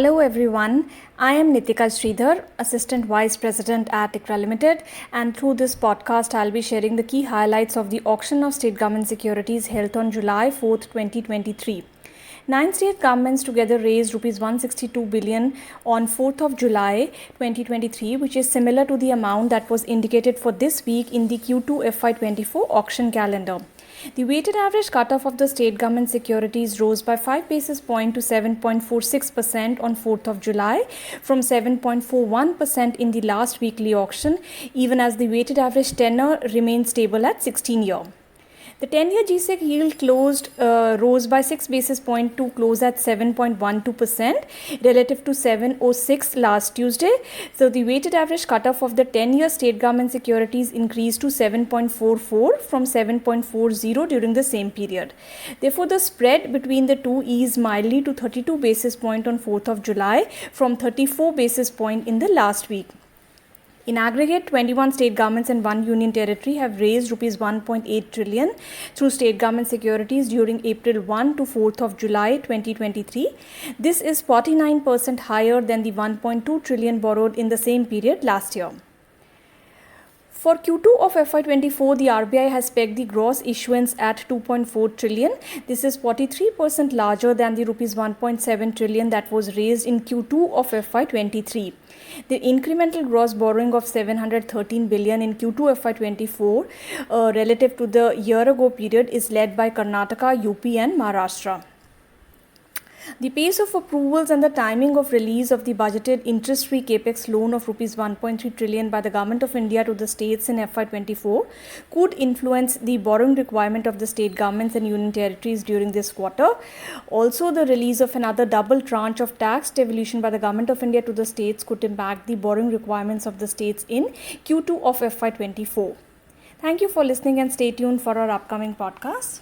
Hello everyone, I am Neetika Shridhar, Assistant Vice President at ICRA Limited, and through this podcast I'll be sharing the key highlights of the auction of state government securities held on July 4th, 2023. 9 state governments together raised Rs 162 billion on 4th of July 2023, which is similar to the amount that was indicated for this week in the Q2 FY24 auction calendar. The weighted average cutoff of the state government securities rose by 5 basis points to 7.46% on 4th of July from 7.41% in the last weekly auction, even as the weighted average tenor remained stable at 16-year. The 10-year G-Sec yield rose by 6 basis points to close at 7.12% relative to 7.06 last Tuesday. So the weighted average cutoff of the 10-year state government securities increased to 7.44 from 7.40 during the same period. Therefore, the spread between the two eased mildly to 32 basis points on 4th of July from 34 basis points in the last week. In aggregate, 21 state governments and 1 union territory have raised Rs 1.8 trillion through state government securities during April 1 to 4th of July 2023. This is 49% higher than the 1.2 trillion borrowed in the same period last year. For Q2 of FY24, the RBI has pegged the gross issuance at 2.4 trillion. This is 43% larger than the Rs 1.7 trillion that was raised in Q2 of FY23. The incremental gross borrowing of 713 billion in Q2 FY24 relative to the year-ago period is led by Karnataka, UP and Maharashtra. The pace of approvals and the timing of release of the budgeted interest-free capex loan of Rs 1.3 trillion by the Government of India to the states in FY24 could influence the borrowing requirement of the state governments and union territories during this quarter. Also, the release of another double tranche of tax devolution by the Government of India to the states could impact the borrowing requirements of the states in Q2 of FY24. Thank you for listening and stay tuned for our upcoming podcast.